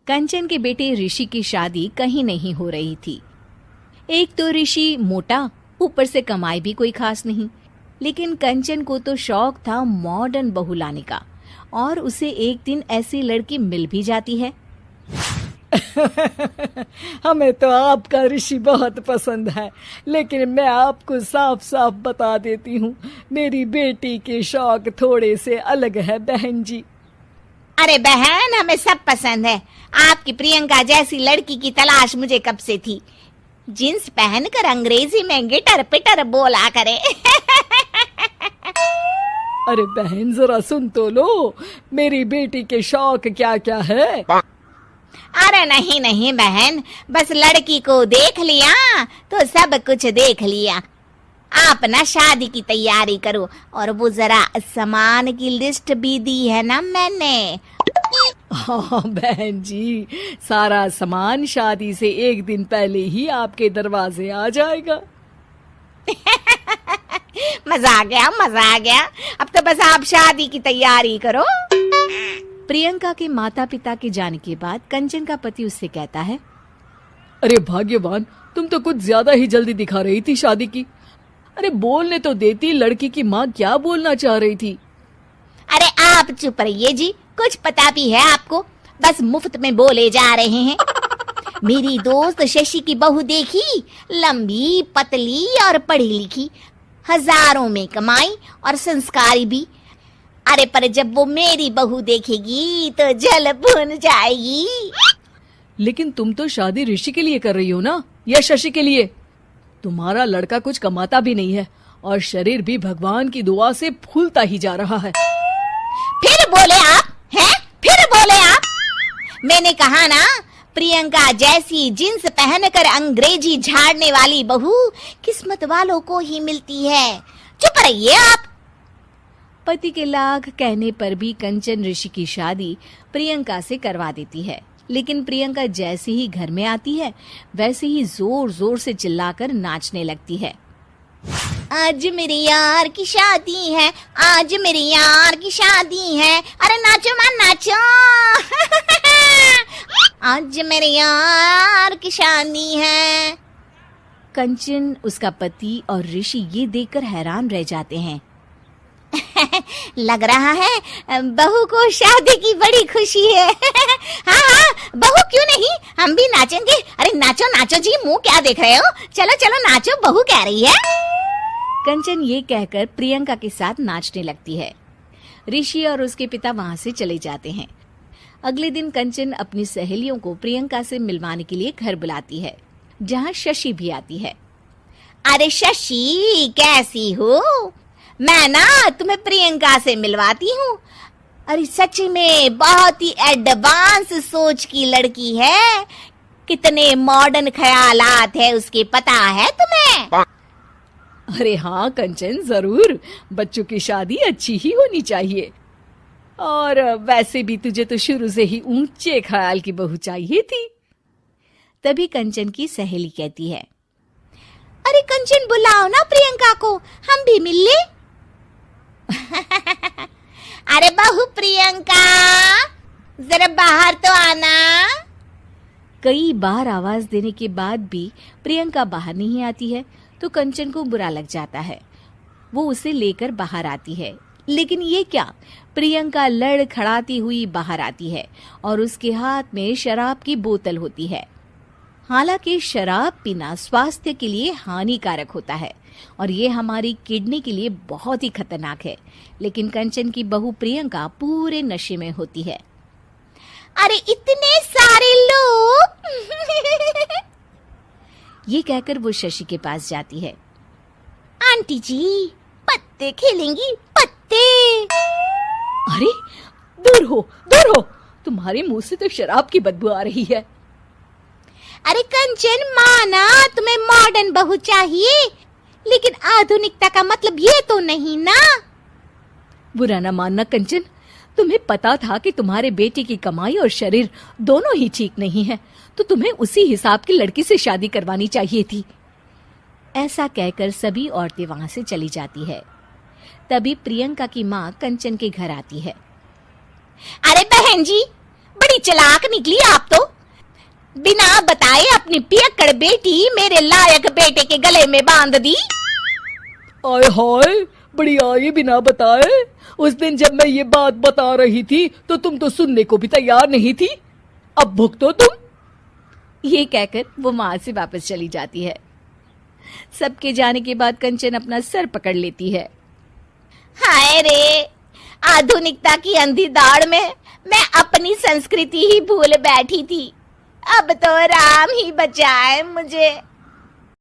कंचन के बेटे ऋषि की शादी कहीं नहीं हो रही थी। एक तो ऋषि मोटा, ऊपर से कमाई भी कोई खास नहीं। लेकिन कंचन को तो शौक था मॉडर्न बहू लाने का, और उसे एक दिन ऐसी लड़की मिल भी जाती है। हमें तो आपका ऋषि बहुत पसंद है, लेकिन मैं आपको साफ साफ बता देती हूँ, मेरी बेटी के शौक थोड़े से अलग है बहन जी। अरे बहन, हमें सब पसंद है। आपकी प्रियंका जैसी लड़की की तलाश मुझे कब से थी। जींस पहनकर अंग्रेजी में गिटर पिटर बोला करे। अरे बहन जरा सुन तो लो, मेरी बेटी के शौक क्या क्या है। अरे नहीं नहीं बहन, बस लड़की को देख लिया तो सब कुछ देख लिया। आप ना शादी की तैयारी करो, और वो जरा सामान की लिस्ट भी दी है ना मैंने। हाँ बहन जी, सारा सामान शादी से एक दिन पहले ही आपके दरवाजे आ जाएगा। मजा आ गया, मजा आ गया। अब तो बस आप शादी की तैयारी करो। प्रियंका के माता पिता के जाने के बाद कंचन का पति उससे कहता है, अरे भाग्यवान, तुम तो कुछ ज्यादा ही जल्दी दिखा रही थी शादी की। अरे बोलने तो देती, लड़की की माँ क्या बोलना चाह रही थी। अरे आप चुप रहिए जी, कुछ पता भी है आपको, बस मुफ्त में बोले जा रहे हैं। मेरी दोस्त शशि की बहू देखी, लंबी पतली और पढ़ी लिखी, हजारों में कमाई और संस्कारी भी। अरे पर जब वो मेरी बहू देखेगी तो जल भुन जाएगी। लेकिन तुम तो शादी ऋषि के लिए कर रही हो ना, या शशि के लिए? तुम्हारा लड़का कुछ कमाता भी नहीं है, और शरीर भी भगवान की दुआ से फूलता ही जा रहा है। फिर बोले आप हैं? फिर बोले आप? मैंने कहा ना, प्रियंका जैसी जींस पहनकर अंग्रेजी झाड़ने वाली बहू किस्मत वालों को ही मिलती है। चुप रहिए आप। पति के लाख कहने पर भी कंचन ऋषि की शादी प्रियंका से करवा देती है। लेकिन प्रियंका जैसे ही घर में आती है, वैसे ही जोर जोर से चिल्लाकर नाचने लगती है। आज मेरे यार की शादी है, आज मेरे यार की शादी है। अरे नाचो मां नाचो। आज मेरे यार की शादी है। कंचन, उसका पति और ऋषि ये देखकर हैरान रह जाते हैं। लग रहा है बहू को शादी की बड़ी खुशी है। हाँ हाँ, बहू क्यों नहीं, हम भी नाचेंगे। अरे नाचो नाचो जी, मुंह क्या देख रहे हो, चलो चलो नाचो, बहू कह रही है। कंचन ये कहकर प्रियंका के साथ नाचने लगती है। ऋषि और उसके पिता वहां से चले जाते हैं। अगले दिन कंचन अपनी सहेलियों को प्रियंका से मिलवाने के लिए घर बुलाती है, जहाँ शशि भी आती है। अरे शशि, कैसी हो? मैं ना तुम्हें प्रियंका से मिलवाती हूँ। अरे सच में बहुत ही एडवांस सोच की लड़की है। कितने मॉडर्न ख्यालात है उसके, पता है तुम्हें? अरे हाँ कंचन, जरूर। बच्चों की शादी अच्छी ही होनी चाहिए, और वैसे भी तुझे तो शुरू से ही ऊंचे ख्याल की बहू चाहिए थी। तभी कंचन की सहेली कहती है, अरे कंचन, बुलाओ ना प्रियंका को, हम भी मिल ले। अरे बहू प्रियंका, जरा बाहर तो आना। कई बार आवाज देने के बाद भी प्रियंका बाहर नहीं आती है, तो कंचन को बुरा लग जाता है। वो उसे लेकर बाहर आती है, लेकिन ये क्या, प्रियंका लड़खड़ाती हुई बाहर आती है और उसके हाथ में शराब की बोतल होती है। हालांकि शराब पीना स्वास्थ्य के लिए हानिकारक होता है, और ये हमारी किडनी के लिए बहुत ही खतरनाक है। लेकिन कंचन की बहू प्रियंका पूरे नशे में होती है। अरे इतने सारे लोग। ये कहकर वो शशि के पास जाती है। आंटी जी, पत्ते खेलेंगी, पत्ते। अरे दूर हो, दूर हो, तुम्हारे मुंह से तो शराब की बदबू आ रही है। अरे कंचन, माना तुम्हें मॉडर्न बहू चाहिए, लेकिन आधुनिकता का मतलब ये तो नहीं ना। बुरा ना मानना कंचन, तुम्हें पता था कि तुम्हारे बेटे की कमाई और शरीर दोनों ही ठीक नहीं है, तो तुम्हें उसी हिसाब की लड़की से शादी करवानी चाहिए थी। ऐसा कहकर सभी औरतें वहां से चली जाती है। तभी प्रियंका की माँ कंचन के घर आती है। अरे बहन जी, बड़ी चालाक निकली आप तो। बिना बताए अपनी पियक्कड़ बेटी मेरे लायक बेटे के गले में बांध दी। आय हाय, बड़ी आई बिना बताए। उस दिन जब मैं ये बात बता रही थी तो तुम तो सुनने को भी तैयार नहीं थी। अब भुगतो तुम। ये कहकर वो वहां से वापस चली जाती है। सबके जाने के बाद कंचन अपना सर पकड़ लेती है। हाय रे, आधुनिकता की अंधी दौड़ में मैं अपनी संस्कृति ही भूल बैठी थी। अब तो राम ही बचाए मुझे।